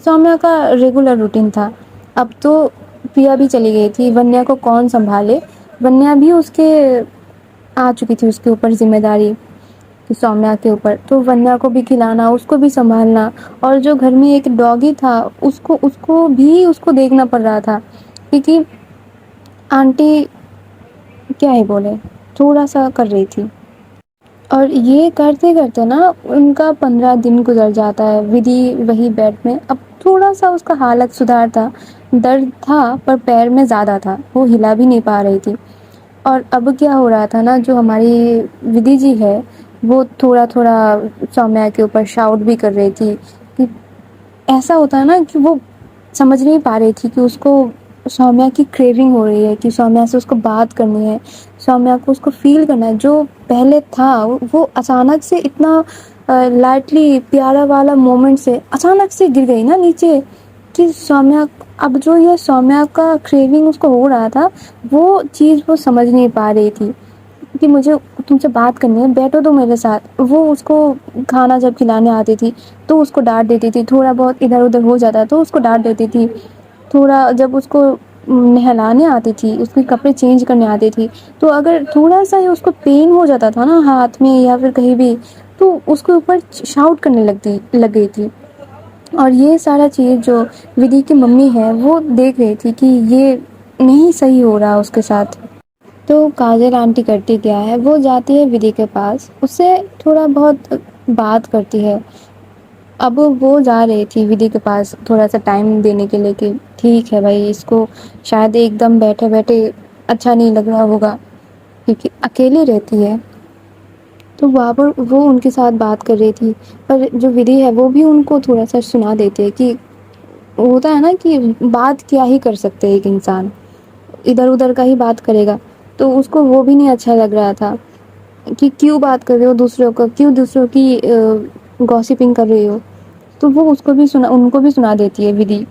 سومیہ کا ریگولر روٹین تھا۔ اب تو پریا بھی چلی گئی تھی، ونیا کو کون سنبھالے، ونیا بھی اس کے آ چکی تھی اس کے اوپر ذمہ داری سومیہ کے اوپر، تو ونیا کو بھی کھلانا، اس کو بھی سنبھالنا، اور جو گھر میں ایک ڈاگی تھا اس کو بھی اس کو دیکھنا پڑ رہا تھا، کیونکہ آنٹی کیا ہی بولے تھوڑا سا کر رہی تھی۔ اور یہ کرتے کرتے نا ان کا 15 دن گزر جاتا ہے، ودھی وہی بیڈ میں، اب تھوڑا سا اس کا حالت سدھار تھا، درد تھا پر پیر میں زیادہ تھا، وہ ہلا بھی نہیں پا رہی تھی۔ اور اب کیا ہو رہا تھا نا، جو ہماری ودھی جی ہے وہ تھوڑا تھوڑا سومیہ کے اوپر شاؤٹ بھی کر رہی تھی، کہ ایسا ہوتا ہے نا کہ وہ سمجھ نہیں پا رہی تھی کہ اس کو سومیہ کی کریونگ ہو رہی ہے، کہ سومیہ سے اس کو بات کرنی ہے، سومیہ کو اس کو فیل کرنا ہے۔ جو پہلے تھا وہ اچانک سے اتنا لائٹلی پیارا والا مومنٹ سے اچانک سے گر گئی نا نیچے، کہ سومیہ اب جو یہ سومیہ کا کریونگ اس کو ہو رہا تھا وہ چیز وہ سمجھ نہیں پا رہی تھی، کہ مجھے تم سے بات کرنی ہے، بیٹھو تو میرے ساتھ۔ وہ اس کو کھانا جب کھلانے آتی تھی تو اس کو ڈانٹ دیتی تھی، تھوڑا بہت ادھر ادھر ہو جاتا تو اس کو ڈانٹ دیتی تھی، تھوڑا جب اس کو نہلانے آتی تھی، اس کے کپڑے چینج کرنے آتی تھی، تو اگر تھوڑا سا ہی اس کو پین ہو جاتا تھا نا ہاتھ میں یا پھر کہیں بھی، تو اس کے اوپر شاؤٹ کرنے لگ گئی تھی۔ اور یہ سارا چیز جو ودھی کی ممی ہے وہ دیکھ رہی تھی کہ یہ نہیں صحیح ہو رہا اس کے ساتھ۔ تو کاجل آنٹی کرتی کیا ہے، وہ جاتی ہے ودھی کے پاس، اس سے تھوڑا بہت بات کرتی ہے۔ اب وہ جا رہی تھی ودھی کے پاس تھوڑا سا ٹائم دینے کے لیے، کہ ٹھیک ہے بھائی، اس کو شاید ایک دم بیٹھے بیٹھے اچھا نہیں لگ رہا ہوگا کیونکہ اکیلی رہتی ہے، تو وہاں پر وہ ان کے ساتھ بات کر رہی تھی۔ پر جو ودھی ہے وہ بھی ان کو تھوڑا سا سنا دیتے کہ ہوتا ہے نا کہ بات کیا ہی کر سکتے ایک انسان، ادھر ادھر کا ہی بات کرے گا، تو اس کو وہ بھی نہیں اچھا لگ رہا تھا کہ کیوں بات کر رہے ہو دوسروں کو، کیوں دوسروں کی گوسپنگ کر رہی ہو۔ تو وہ اس کو بھی ان کو بھی سنا دیتی ہے ودھی،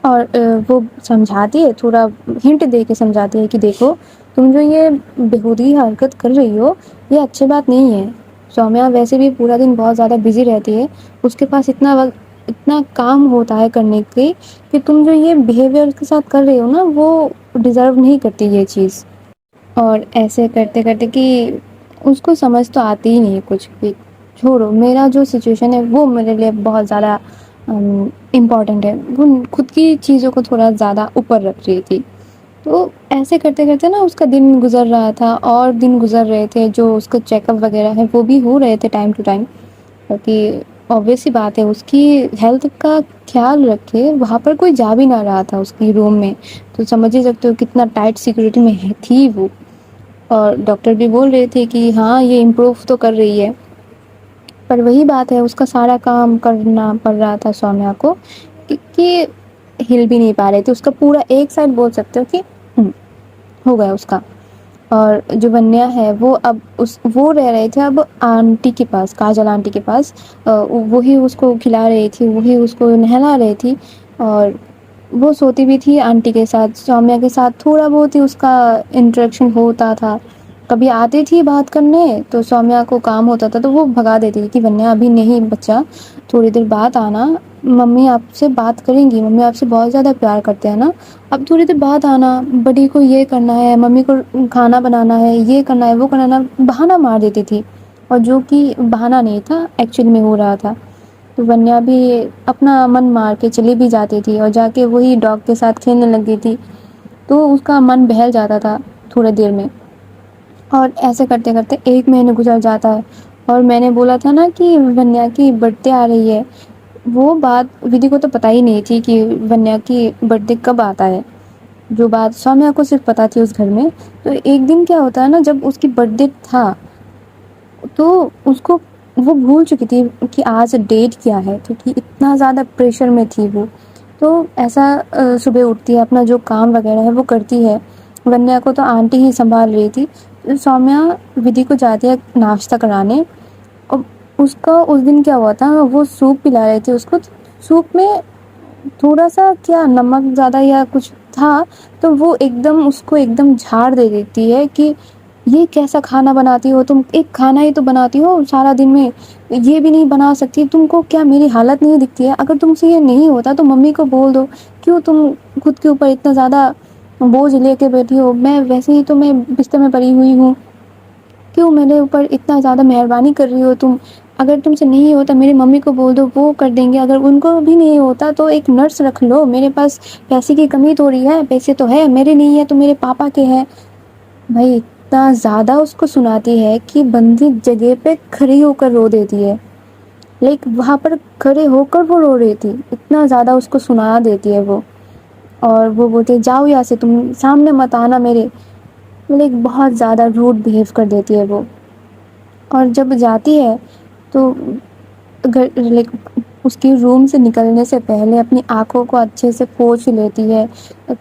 اور وہ سمجھاتی ہے، تھوڑا ہنٹ دے کے سمجھاتی ہے کہ دیکھو تم جو یہ بےہودی حرکت کر رہی ہو یہ اچھی بات نہیں ہے، سومیہ ویسے بھی پورا دن بہت زیادہ بزی رہتی ہے، اس کے پاس اتنا وقت اتنا کام ہوتا ہے کرنے کے، کہ تم جو یہ بیہیویئر کے ساتھ کر رہی ہو نا وہ ڈیزرو نہیں کرتی یہ چیز۔ اور ایسے کرتے کرتے کہ اس کو سمجھ تو آتی ہی نہیں کچھ بھی، چھوڑو، میرا جو سچویشن ہے وہ میرے لیے بہت زیادہ امپورٹنٹ ہے، وہ خود کی چیزوں کو تھوڑا زیادہ اوپر رکھ رہی تھی۔ تو ایسے کرتے کرتے نا اس کا دن گزر رہا تھا، اور دن گزر رہے تھے، جو اس کا چیک اپ وغیرہ ہے وہ بھی ہو رہے تھے ٹائم ٹو ٹائم، کیونکہ obvious سی بات ہے اس کی ہیلتھ کا خیال رکھے، وہاں پر کوئی جا بھی نہ رہا تھا اس کی روم میں، تو سمجھ ہی سکتے ہو کتنا ٹائٹ سیکورٹی میں تھی وہ. اور ڈاکٹر بھی بول رہے تھے کہ ہاں یہ امپروو تو کر رہی ہے، پر وہی بات ہے اس کا سارا کام کرنا پڑ رہا تھا سومیا کو، کہ ہل بھی نہیں پا رہے تھے. اس کا پورا ایک سائڈ بول سکتے ہو کہ ہو گیا اس کا. اور جو ونیا ہے وہ اب وہ رہ رہے تھے اب آنٹی کے پاس، کاجل آنٹی کے پاس. وہی اس کو کھلا رہی تھی، وہی اس کو نہلا رہی تھی، اور وہ سوتی بھی تھی آنٹی کے ساتھ. سومیا کے ساتھ تھوڑا بہت ہی اس کا انٹریکشن ہوتا تھا. کبھی آتی تھی بات کرنے تو سومیا کو کام ہوتا تھا تو وہ بھگا دیتی تھی کہ ونیا ابھی نہیں بچہ، تھوڑی دیر بعد آنا، ممی آپ سے بات کریں گی، ممی آپ سے بہت زیادہ پیار کرتے ہیں نا، اب تھوڑی دیر بعد آنا، بڑی کو یہ کرنا ہے، ممی کو کھانا بنانا ہے، یہ کرنا ہے، وہ کرنا ہے، بہانہ مار دیتی تھی. اور جو کہ بہانہ نہیں تھا، ایکچوئل میں ہو رہا تھا. تو ونیا بھی اپنا من مار کے چلی بھی جاتی تھی اور جا کے وہی ڈاگ کے ساتھ کھیلنے لگی تھی. تو اس کا من بہل جاتا تھا تھوڑے دیر میں. اور ایسے کرتے کرتے 1 مہینہ گزر جاتا ہے. اور میں نے بولا تھا نا کہ ونیا کی برتھ ڈے آ رہی ہے، وہ بات ودی کو تو پتہ ہی نہیں تھی کہ ونیا کی برتھ ڈے کب آتا ہے. جو بات سومیا کو صرف پتہ تھی اس گھر میں. تو ایک دن کیا ہوتا ہے نا، جب اس کی برتھ ڈے تھا تو اس کو وہ بھول چکی تھی کہ آج ڈیٹ کیا ہے، کیونکہ اتنا زیادہ پریشر میں تھی وہ. تو ایسا صبح اٹھتی ہے، اپنا جو کام وغیرہ ہے وہ کرتی ہے. ونیا کو تو آنٹی ہی سنبھال رہی تھی. سومیا ودی کو جاتی ہے ناشتہ کرانے، اور اس کا اس دن کیا ہوا تھا، وہ سوپ پلا رہے تھے اس کو. سوپ میں تھوڑا سا کیا نمک زیادہ یا کچھ تھا، تو وہ ایک دم اس کو ایک دم جھاڑ دے دیتی ہے کہ یہ کیسا کھانا بناتی ہو تم، ایک کھانا ہی تو بناتی ہو سارا دن میں، یہ بھی نہیں بنا سکتی، تم کو کیا میری حالت نہیں دکھتی ہے؟ اگر تم سے یہ نہیں ہوتا تو ممی کو بول دو، کیوں تم خود کے اوپر اتنا زیادہ بوجھ لے کے بیٹھی ہو؟ میں ویسے ہی تو میں بستر میں پڑی ہوئی ہوں، کیوں میرے اوپر اتنا زیادہ مہربانی کر رہی ہو تم؟ اگر تم سے نہیں ہوتا میری ممی کو بول دو، وہ کر دیں گے. اگر ان کو بھی نہیں ہوتا تو ایک نرس رکھ لو، میرے پاس پیسے کی کمی تھوڑی ہے، پیسے تو ہے، میرے نہیں ہے تو میرے پاپا کے ہیں. بھائی اتنا زیادہ اس کو سناتی ہے کہ بندی جگہ پہ کھڑی ہو کر رو دیتی ہے. لائک وہاں پر کھڑے ہو کر وہ رو رہی تھی، اتنا زیادہ اس کو سنا دیتی ہے وہ. اور وہ بولتے جاؤ یہاں سے، تم سامنے مت آنا میرے. لائک بہت زیادہ روڈ بہیو کر دیتی ہے وہ. اور جب جاتی ہے تو لائک اس کی روم سے نکلنے سے پہلے اپنی آنکھوں کو اچھے سے پوچھ لیتی ہے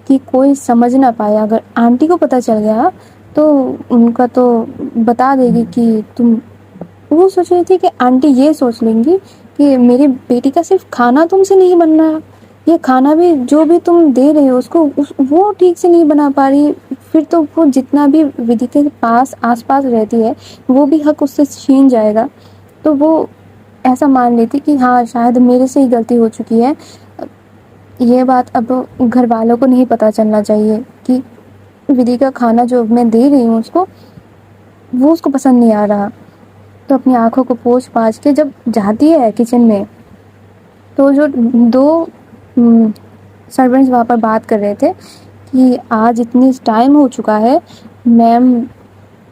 کہ کوئی سمجھ نہ پائے. اگر آنٹی کو پتہ چل گیا تو ان کا تو بتا دے گی کہ تم. وہ سوچ رہی تھی کہ آنٹی یہ سوچ لیں گی کہ میری بیٹی کا صرف کھانا تم سے نہیں بن رہا، یہ کھانا بھی جو بھی تم دے رہے ہو اس کو وہ ٹھیک سے نہیں بنا پا رہی، پھر تو وہ جتنا بھی ودی کے پاس آس پاس رہتی ہے وہ بھی حق اس سے چھین جائے گا. تو وہ ایسا مان لیتی کہ ہاں شاید میرے سے ہی غلطی ہو چکی ہے. یہ بات اب گھر والوں کو نہیں پتہ چلنا چاہیے کہ ودی کا کھانا جو میں دے رہی ہوں اس کو، وہ اس کو پسند نہیں آ رہا. تو اپنی آنکھوں کو پوچھ پاچھ کے جب جاتی ہے کچن میں، تو جو 2 سرونٹس وہاں پر بات کر رہے تھے کہ آج اتنی ٹائم ہو چکا ہے، میم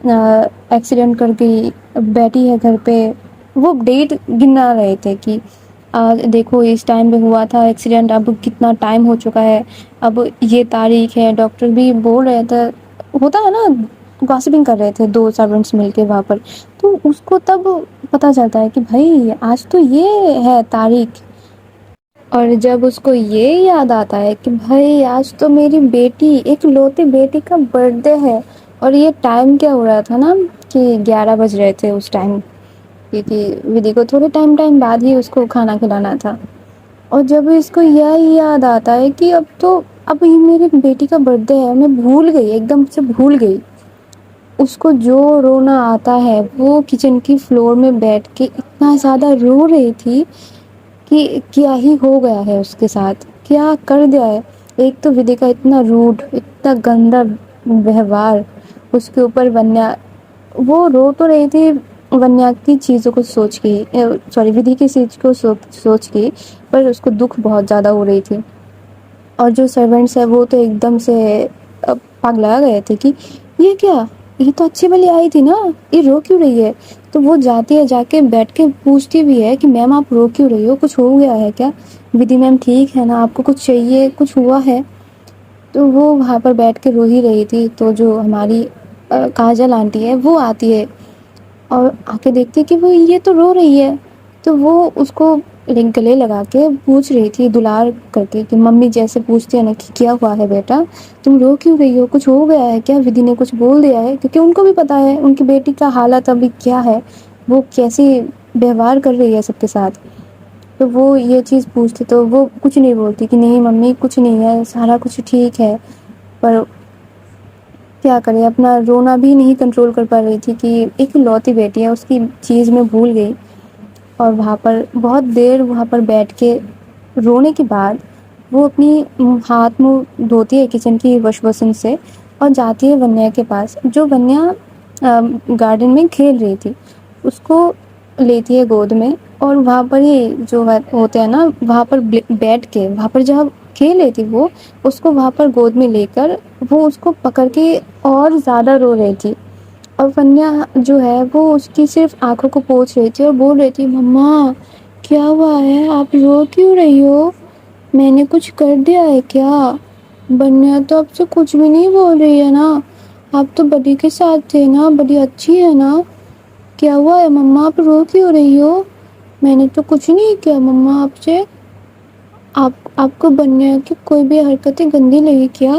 ایکسیڈنٹ کر گئی، بیٹھی ہے گھر پہ. وہ ڈیٹ گنا رہے تھے کہ آج دیکھو اس ٹائم پہ ہوا تھا ایکسیڈنٹ، اب کتنا ٹائم ہو چکا ہے، اب یہ تاریخ ہے. ڈاکٹر بھی بول رہے تھے، ہوتا ہے نا، گاسپنگ کر رہے تھے 2 سرونٹس مل کے وہاں پر. تو اس کو تب پتہ چلتا ہے کہ بھائی آج تو یہ ہے تاریخ. اور جب اس کو یہ یاد آتا ہے کہ بھائی آج تو میری بیٹی، ایک لوتی بیٹی کا برتھ ڈے ہے، اور یہ ٹائم کیا ہو رہا تھا نا کہ 11 بج رہے تھے اس ٹائم، کیونکہ ودی کو تھوڑے ٹائم بعد ہی اس کو کھانا کھلانا تھا. اور جب اس کو یہ یاد آتا ہے کہ اب یہ میری بیٹی کا برتھ ڈے ہے، میں بھول گئی، ایک دم سے بھول گئی. اس کو جو رونا آتا ہے، وہ کچن کی فلور میں بیٹھ کے اتنا زیادہ رو رہی تھی کہ کیا ہی ہو گیا ہے اس کے ساتھ، کیا کر دیا ہے. ایک تو ودی کا اتنا روڈ، اتنا گندا ویوہار، اس کے اوپر ونیا. وہ رو تو رہی تھی ونیا کی چیزوں کو سوچ کے، سوری ودی کی چیز کو سوچ کے، پر اس کو دکھ بہت زیادہ ہو رہی تھی. اور جو سرونٹس ہے وہ تو ایک دم سے پگلا گئے تھے کہ یہ کیا، یہ تو اچھی بلی آئی تھی نا، یہ رو کیوں رہی ہے؟ تو وہ جاتی ہے، جا کے بیٹھ کے پوچھتی بھی ہے کہ میم آپ رو کیوں رہی ہو، کچھ ہو گیا ہے کیا، ودھی میم ٹھیک ہے نا، آپ کو کچھ چاہیے، کچھ ہوا ہے؟ تو وہ وہاں پر بیٹھ کے رو ہی رہی تھی، تو جو ہماری کاجل آنٹی ہے وہ آتی ہے اور آ کے دیکھتی ہے کہ وہ یہ تو رو رہی ہے، تو وہ اس کو گلے لگا کے پوچھ رہی تھی دلار کر کے، کہ ممی جیسے پوچھتے ہیں نا کہ کیا ہوا ہے بیٹا، تم رو کیوں رہی ہو، کچھ ہو گیا ہے کیا، ودھی نے کچھ بول دیا ہے؟ کیونکہ ان کو بھی پتا ہے ان کی بیٹی کا حالت ابھی کیا ہے، وہ کیسے ویوہار کر رہی ہے سب کے ساتھ. تو وہ یہ چیز پوچھتی تو وہ کچھ نہیں بولتی کہ نہیں ممی کچھ نہیں ہے، سارا کچھ ٹھیک ہے. پر کیا کرے، اپنا رونا بھی نہیں کنٹرول کر پا رہی تھی کہ ایک لوتی بیٹی ہے، اس کی چیز میں بھول گئی. اور وہاں پر بہت دیر وہاں پر بیٹھ کے رونے کے بعد وہ اپنی ہاتھ منہ دھوتی ہے کچن کی واش بیسن سے اور جاتی ہے ونیا کے پاس، جو ونیا گارڈن میں کھیل رہی تھی. اس کو لیتی ہے گود میں اور وہاں پر ہی جو ہوتے ہیں نا وہاں پر بیٹھ کے وہاں پر جہاں کھیل رہی تھی وہ اس کو وہاں پر گود میں لے کر وہ اس کو پکڑ کے اور زیادہ رو رہی تھی. اور ونیا جو ہے وہ اس کی صرف آنکھوں کو پوچھ رہی تھی اور بول رہی تھی مما کیا ہوا ہے، آپ رو کیوں رہی ہو، میں نے کچھ کر دیا ہے کیا؟ ونیا تو اب سے کچھ بھی نہیں بول رہی ہے نا، آپ تو بڈی کے ساتھ تھے نا، بڑی اچھی ہے نا، کیا ہوا ہے مما آپ رو کیوں رہی ہو؟ میں نے تو کچھ نہیں کیا مما آپ سے، آپ کو ونیا کی کوئی بھی حرکتیں گندی لگی کیا؟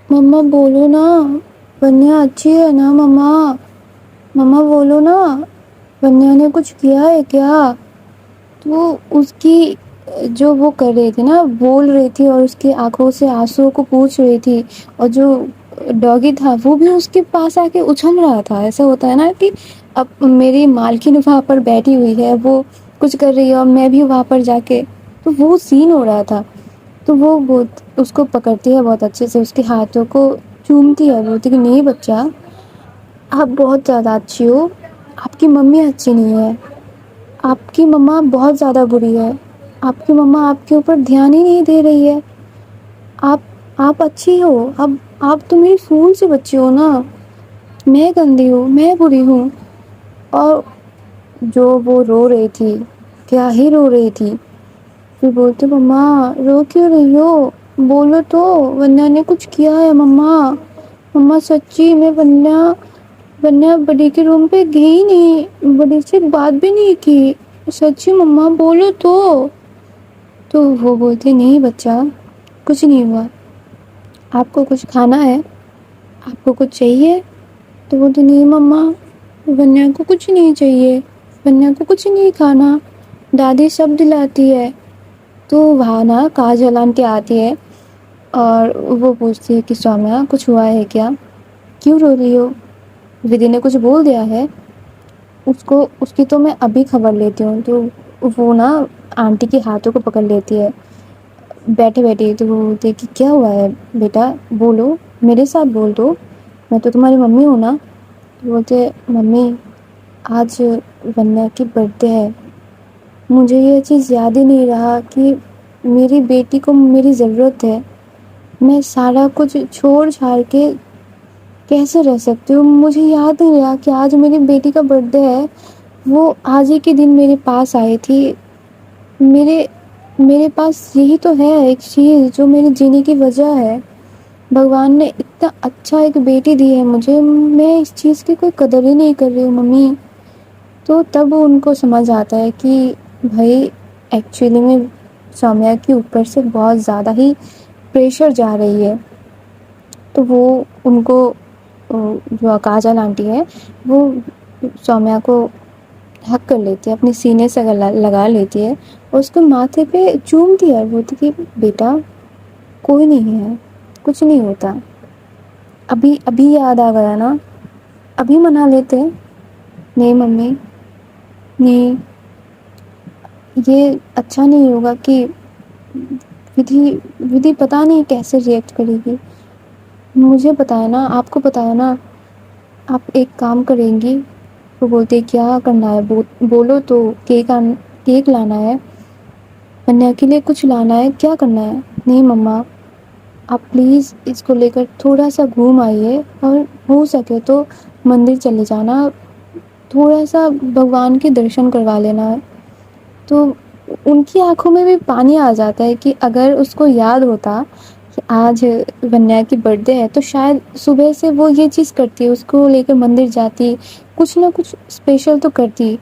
مما بولو نا، ونیا اچھی ہے نا مما، مما بولو نا، ونیا نے کچھ کیا ہے کیا؟ تو اس کی جو وہ کر رہی تھی نا بول رہی تھی اور اس کی آنکھوں سے آنسو کو پوچھ رہی تھی، اور جو ڈاگی تھا وہ بھی اس کے پاس آ کے اچھل رہا تھا. ایسا ہوتا ہے نا کہ اب میری مالکن وہاں پر بیٹھی ہوئی ہے، وہ کچھ کر رہی ہے اور میں بھی وہاں پر جا کے، تو وہ سین ہو رہا تھا. تو وہ بہت اس کو پکڑتی ہے بہت اچھے سے، اس کے ہاتھوں کو چومتی ہے، بولتی کہ نہیں بچہ آپ بہت زیادہ اچھی ہو، آپ کی ممی اچھی نہیں ہے، آپ کی مما بہت زیادہ بری ہے، آپ کی مما آپ کے اوپر دھیان ہی نہیں دے رہی ہے، آپ اچھی ہو، اب آپ تو میری پھول سے بچی ہو نا، میں گندی ہوں، میں بری ہوں. اور جو وہ رو رہی تھی، کیا ہی رو رہی تھی، پھر بولتی مما رو کیوں رہی ہو، بولو تو، ونیا نے کچھ کیا ہے مما، مما سچی میں ونیا بڑی کے روم پہ گئی نہیں، بڑی سے بات بھی نہیں کی، سچی مما بولو تو وہ بولتی نہیں بچہ کچھ نہیں ہوا، آپ کو کچھ کھانا ہے، آپ کو کچھ چاہیے؟ تو بولتی نہیں مما ونیا کو کچھ نہیں چاہیے، ونیا کو کچھ نہیں کھانا، دادی سب دلاتی ہے. تو وہاں نا کاجل آنٹی آتی ہے اور وہ پوچھتی ہے کہ سومیا کچھ ہوا ہے کیا، کیوں رو رہی ہو، ودھی نے کچھ بول دیا ہے؟ اس کی تو میں ابھی خبر لیتی ہوں. تو وہ نا آنٹی کے ہاتھوں کو پکڑ لیتی ہے بیٹھے بیٹھے، تو وہ بولتی ہے کہ کیا ہوا ہے بیٹا، بولو، میرے ساتھ بول دو، میں تو تمہاری ممی ہوں نا. تو بولتے ممی آج ونیا کی برتھ ڈے ہے، مجھے یہ چیز یاد ہی نہیں رہا کہ میری بیٹی کو میری ضرورت ہے، میں سارا کچھ چھوڑ چھاڑ کے کیسے رہ سکتی ہوں، مجھے یاد نہیں رہا کہ آج میری بیٹی کا برتھ ڈے ہے. وہ آج ہی کے دن میرے پاس آئی تھی، میرے پاس یہی تو ہے ایک چیز جو میرے جینے کی وجہ ہے، بھگوان نے اتنا اچھا ایک بیٹی دی ہے مجھے، میں اس چیز کی کوئی قدر ہی نہیں کر رہی ہوں ممی. تو تب ان کو سمجھ آتا ہے کہ بھائی ایکچولی میں سومیا کے اوپر سے بہت زیادہ ہی پریشر جا رہی ہے. تو وہ ان کو جو کاجل آنٹی ہے وہ سومیا کو حق کر لیتی ہے، اپنے سینے سے لگا لیتی ہے اور اس کو ماتھے پہ چومتی ہے، بولتی کہ بیٹا کوئی نہیں ہے، کچھ نہیں ہوتا، ابھی یاد آ گیا نا، ابھی منا لیتے. نہیں ممی نہیں، یہ اچھا نہیں ہوگا کہ ودھی پتہ نہیں کیسے ریئیکٹ کرے گی، مجھے پتا ہے نا، آپ کو پتا ہے نا، آپ ایک کام کریں گی؟ وہ بولتے کیا کرنا ہے، بولو تو، کیک لانا ہے، ونیا کے لیے کچھ لانا ہے، کیا کرنا ہے؟ نہیں مما آپ پلیز اس کو لے کر تھوڑا سا گھوم آئیے اور ہو سکے تو مندر چلے جانا، تھوڑا سا بھگوان کے درشن کروا لینا. تو ان کی آنکھوں میں بھی پانی آ جاتا ہے کہ اگر اس کو یاد ہوتا کہ آج ونیا کی برتھ ڈے ہے تو شاید صبح سے وہ یہ چیز کرتی، اس کو لے کر مندر جاتی، کچھ نہ کچھ اسپیشل تو کرتی.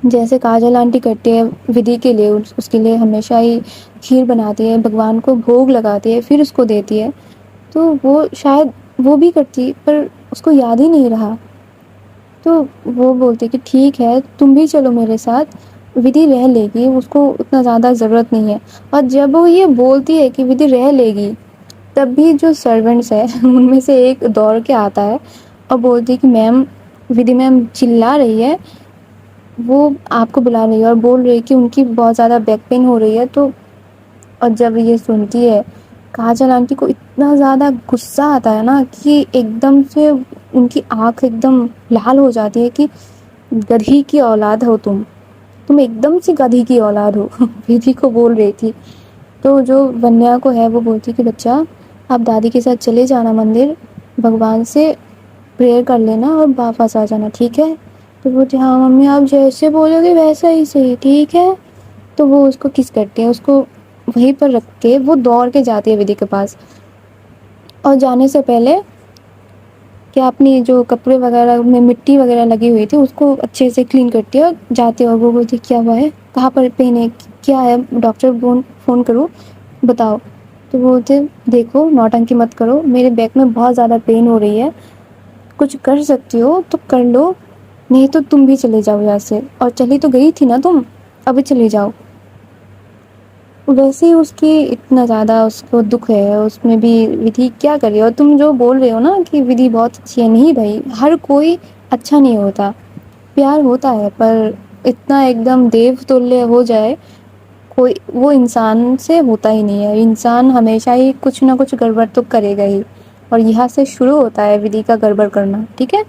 جیسے کاجل آنٹی کرتی ہے ودھی کے لیے، اس کے لیے ہمیشہ ہی کھیر بناتی ہے، بھگوان کو بھوگ لگاتی ہے، پھر اس کو دیتی ہے. تو وہ شاید وہ بھی کرتی، پر اس کو یاد ہی نہیں رہا. تو وہ بولتی کہ ٹھیک ہے تم بھی چلو میرے ساتھ، ودھی رہ لے گی، اس کو اتنا زیادہ ضرورت نہیں ہے. اور جب وہ یہ بولتی ہے کہ ودھی رہ لے گی، تب بھی جو سرونٹس ہے ان میں سے ایک دوڑ کے آتا ہے اور بولتی ہے کہ میم، ودھی میم چلا رہی ہے، وہ آپ کو بلا رہی ہے اور بول رہی ہے کہ ان کی بہت زیادہ بیک پین ہو رہی ہے. تو اور جب یہ سنتی ہے کاجل آنٹی کو اتنا زیادہ غصہ آتا ہے نا کہ ایک دم سے ان کی آنکھ ایک دم لال ہو جاتی ہے کہ گدھی کی اولاد ہو تم ایک دم سے گدھی کی اولاد ہو. ودھی کو بول رہی تھی. تو جو ونیا کو ہے وہ بولتی کہ بچہ آپ دادی کے ساتھ چلے جانا مندر، بھگوان سے پریئر کر لینا اور واپس آ جانا، ٹھیک ہے؟ تو بولتی ہاں ممی آپ جیسے بولو گے ویسا ہی صحیح، ٹھیک ہے. تو وہ اس کو کس کرتے ہیں، اس کو وہیں پر رکھ کے وہ دوڑ کے جاتی ہے ودھی کے پاس. اور جانے سے پہلے کہ اپنی جو کپڑے وغیرہ میں مٹی وغیرہ لگی ہوئی تھی اس کو اچھے سے کلین کرتی ہے اور جاتی ہے. اور وہ بولتی کیا ہوا ہے، کہاں پر پین ہے، کیا ہے، ڈاکٹر فون کروں، بتاؤ. تو وہ بولتے دیکھو نوٹنکی مت کرو، میرے بیک میں بہت زیادہ پین ہو رہی ہے، کچھ کر سکتی ہو تو کر لو، نہیں تو تم بھی چلے جاؤ یہاں سے. اور چلی تو گئی تھی نا تم، ابھی چلے جاؤ. ویسے ہی اس کی اتنا زیادہ اس کو دکھ ہے، اس میں بھی ودھی کیا کر رہی ہے. اور تم جو بول رہے ہو نا کہ ودھی بہت اچھی ہے، نہیں بھائی، ہر کوئی اچھا نہیں ہوتا، پیار ہوتا ہے پر اتنا ایک دم دیو تلیہ ہو جائے کوئی، وہ انسان سے ہوتا ہی نہیں ہے. انسان ہمیشہ ہی کچھ نہ کچھ گڑبڑ تو کرے گا ہی، اور یہاں سے شروع ہوتا ہے ودھی کا گڑبڑ کرنا. ٹھیک ہے،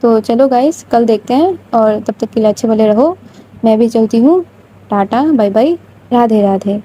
تو چلو گائس کل دیکھتے ہیں، اور تب تک کے لیے اچھے بھلے رہو. میں بھی چلتی ہوں، ٹاٹا، بائی بائی، رادھے رادھے.